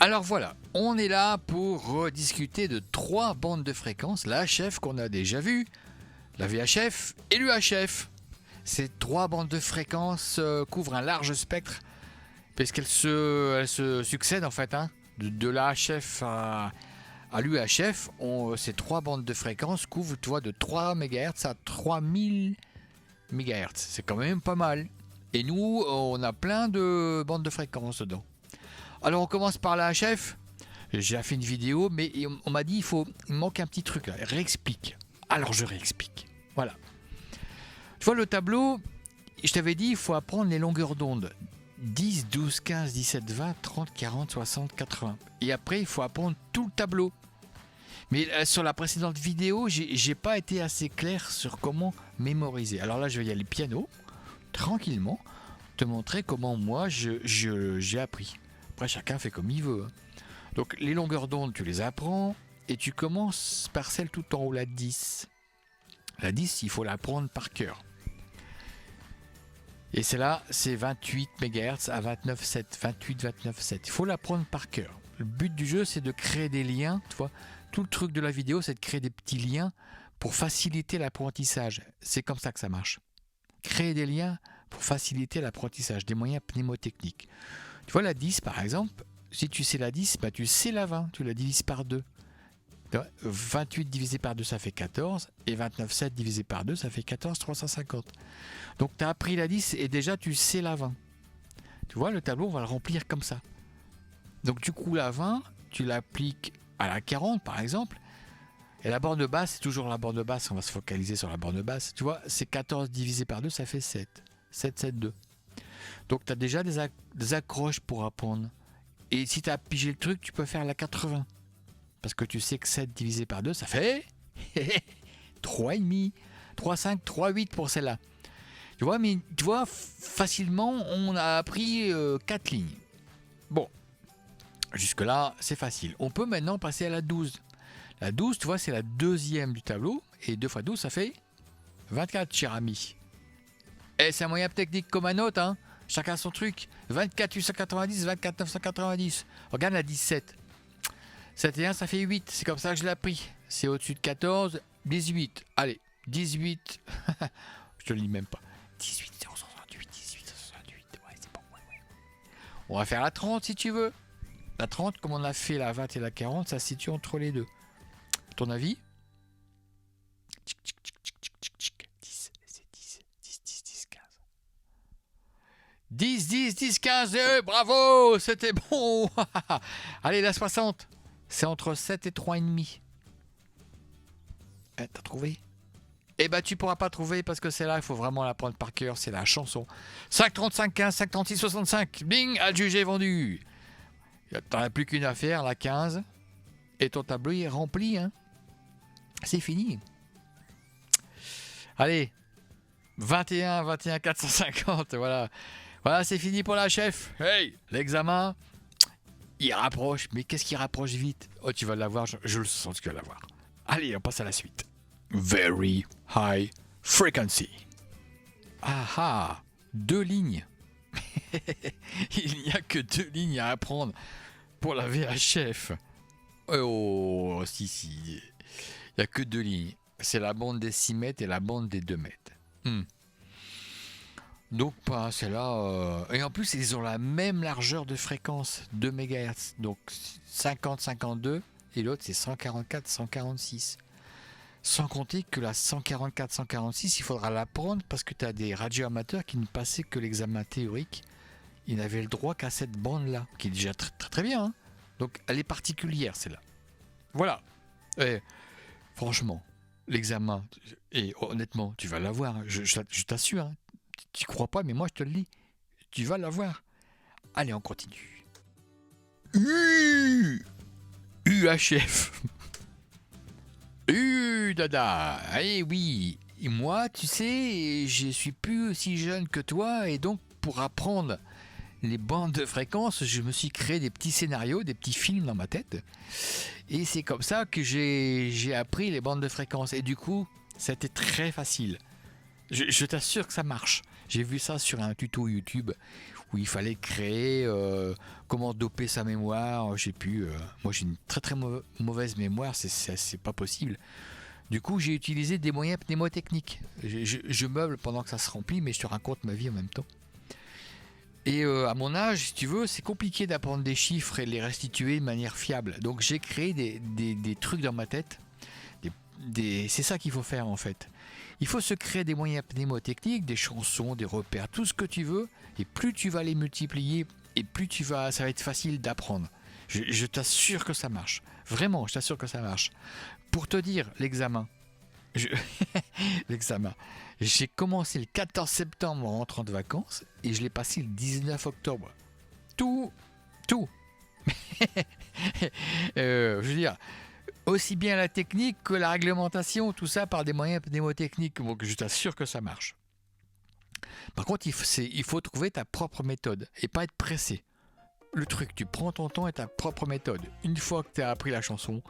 Alors voilà, on est là pour discuter de 3 bandes de fréquences, la HF qu'on a déjà vue, la VHF et l'UHF. Ces 3 bandes de fréquences couvrent un large spectre, puisqu'elles se succèdent en fait, hein. De la HF à l'UHF, ces 3 bandes de fréquences couvrent, tu vois, de 3 MHz à 3000 MHz. C'est quand même pas mal. Et nous, on a plein de bandes de fréquences dedans. Alors on commence par la HF. J'ai fait une vidéo, mais on m'a dit il manque un petit truc là. Réexplique. Alors je réexplique. Voilà. Tu vois le tableau, je t'avais dit, il faut apprendre les longueurs d'onde. 10, 12, 15, 17, 20, 30, 40, 60, 80. Et après, il faut apprendre tout le tableau. Mais sur la précédente vidéo, j'ai pas été assez clair sur comment mémoriser. Alors là, je vais y aller piano, tranquillement, te montrer comment moi j'ai appris. Après, chacun fait comme il veut. Hein. Donc, les longueurs d'onde, tu les apprends et tu commences par celle tout en haut, la 10. La 10, il faut l'apprendre par cœur. Et celle-là, c'est 28 MHz à 29,7. 28, 29,7. Il faut l'apprendre par cœur. Le but du jeu, c'est de créer des liens. Tu vois, tout le truc de la vidéo, c'est de créer des petits liens pour faciliter l'apprentissage. C'est comme ça que ça marche. Créer des liens pour faciliter l'apprentissage, des moyens mnémotechniques. Tu vois, la 10, par exemple, si tu sais la 10, bah, tu sais la 20. Tu la divises par 2. 28 divisé par 2, ça fait 14. Et 29,7 divisé par 2, ça fait 14, 350. Donc, tu as appris la 10 et déjà, tu sais la 20. Tu vois, le tableau, on va le remplir comme ça. Donc, du coup, la 20, tu l'appliques à la 40, par exemple. Et la borne basse, c'est toujours la borne basse. On va se focaliser sur la borne basse. Tu vois, c'est 14 divisé par 2, ça fait 7. 7, 7, 2. Donc, tu as déjà des accroches pour apprendre. Et si tu as pigé le truc, tu peux faire la 80. Parce que tu sais que 7 divisé par 2, ça fait 3,5. 3,5, 3,8 pour celle-là. Tu vois, mais tu vois, facilement, on a appris 4 lignes. Bon, jusque-là, c'est facile. On peut maintenant passer à la 12. La 12, tu vois, c'est la deuxième du tableau. Et 2 fois 12, ça fait 24, cher ami. Et c'est un moyen technique comme un autre, hein. Chacun son truc. 24 890, 24 990. Regarde la 17. 7 et 1, ça fait 8. C'est comme ça que je l'ai appris. C'est au-dessus de 14, 18. Allez, 18. Je te le lis même pas. 18, 068, 18, 068. Ouais, c'est bon. Ouais. On va faire la 30 si tu veux. La 30, comme on a fait la 20 et la 40, ça se situe entre les deux. Ton avis? 10, c'est 10, 10, 10, 10, 15. 10, 10, 10, 15. Bravo, c'était bon. Allez, la 60. C'est entre 7 et 3,5. T'as trouvé? Eh ben, tu pourras pas trouver parce que c'est là, il faut vraiment la prendre par cœur. C'est la chanson. 5, 35, 15, 5, 36, 65. Bing, adjugé, vendu. T'en as plus qu'une affaire, la 15. Et ton tableau est rempli, hein. C'est fini. Allez. 21, 21, 450. Voilà. Voilà, c'est fini pour la chef. Hey, l'examen. Il rapproche, mais qu'est-ce qui rapproche vite? Oh, tu vas l'avoir, je le sens que tu vas l'avoir. Allez, on passe à la suite. Very high frequency. Ah, 2 lignes. Il n'y a que 2 lignes à apprendre pour la VHF. Oh, si. Il n'y a que 2 lignes. C'est la bande des 6 mètres et la bande des 2 mètres. Donc, c'est là. Et en plus, ils ont la même largeur de fréquence, 2 MHz. Donc, 50, 52. Et l'autre, c'est 144, 146. Sans compter que la 144, 146, il faudra l'apprendre parce que tu as des radioamateurs qui ne passaient que l'examen théorique. Ils n'avaient le droit qu'à cette bande-là, qui est déjà très, très, très bien. Hein. Donc, elle est particulière, celle-là. Voilà. Et, franchement, l'examen, et honnêtement, tu vas l'avoir. Je t'assure. Hein. Tu crois pas, mais moi je te le dis. Tu vas l'avoir. Allez, on continue. UHF. Dada. Eh oui. Et moi, tu sais, je suis plus aussi jeune que toi, et donc pour apprendre les bandes de fréquences, je me suis créé des petits scénarios, des petits films dans ma tête. Et c'est comme ça que j'ai appris les bandes de fréquences. Et du coup, c'était très facile. Je t'assure que ça marche. J'ai vu ça sur un tuto YouTube où il fallait créer comment doper sa mémoire. J'ai pu. Moi, j'ai une très très mauvaise mémoire, c'est pas possible. Du coup, j'ai utilisé des moyens mnémotechniques. Je meuble pendant que ça se remplit, mais je te raconte ma vie en même temps. Et à mon âge, si tu veux, c'est compliqué d'apprendre des chiffres et de les restituer de manière fiable. Donc j'ai créé des trucs dans ma tête. C'est ça qu'il faut faire en fait. Il faut se créer des moyens mnémotechniques, des chansons, des repères, tout ce que tu veux. Et plus tu vas les multiplier, et plus ça va être facile d'apprendre. Je t'assure que ça marche. Vraiment, je t'assure que ça marche. Pour te dire, l'examen. L'examen. J'ai commencé le 14 septembre en rentrant de vacances et je l'ai passé le 19 octobre. Tout. Je veux dire, aussi bien la technique que la réglementation, tout ça par des moyens mnémotechniques. Donc je t'assure que ça marche. Par contre, il faut trouver ta propre méthode et pas être pressé. Le truc, tu prends ton temps et ta propre méthode. Une fois que tu as appris la chanson,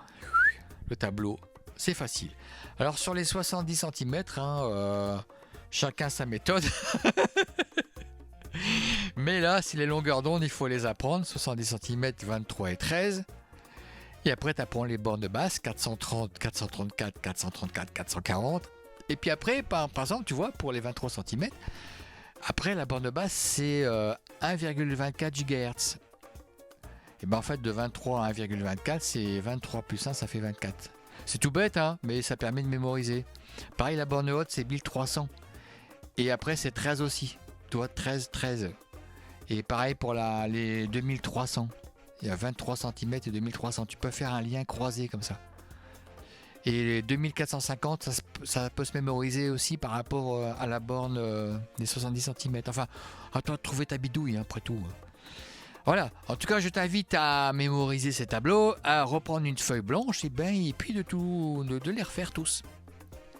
le tableau, c'est facile. Alors sur les 70 cm, chacun sa méthode. Mais là, si les longueurs d'onde, il faut les apprendre. 70 cm, 23 et 13. Et après, tu apprends les bornes de basse, 430, 434, 434, 440. Et puis après, par exemple, tu vois, pour les 23 cm, après, la borne de basse, c'est 1,24 GHz. Et ben en fait, de 23 à 1,24, c'est 23 plus 1, ça fait 24. C'est tout bête, hein, mais ça permet de mémoriser. Pareil, la borne haute, c'est 1300. Et après, c'est 13 aussi. Tu vois, 13. Et pareil pour les 2300. Il y a 23 cm et 2300. Tu peux faire un lien croisé comme ça. Et les 2450, ça peut se mémoriser aussi par rapport à la borne des 70 cm. Enfin, à toi de trouver ta bidouille, hein, après tout. Voilà, en tout cas je t'invite à mémoriser ces tableaux, à reprendre une feuille blanche et puis de les refaire tous.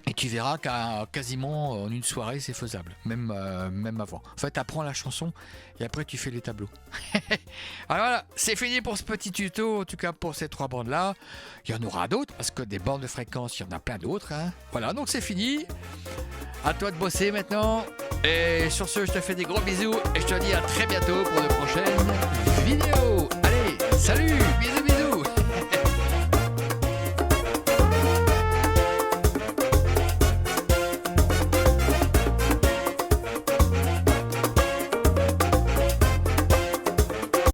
Et tu verras qu'à quasiment en une soirée c'est faisable, même avant. En fait, apprends la chanson et après tu fais les tableaux. Alors voilà, c'est fini pour ce petit tuto, en tout cas pour ces 3 bandes là. Il y en aura d'autres parce que des bandes de fréquence, il y en a plein d'autres. Hein. Voilà, donc c'est fini. À toi de bosser maintenant. Et sur ce, je te fais des gros bisous et je te dis à très bientôt pour de prochaines vidéos. Allez, salut, bisous.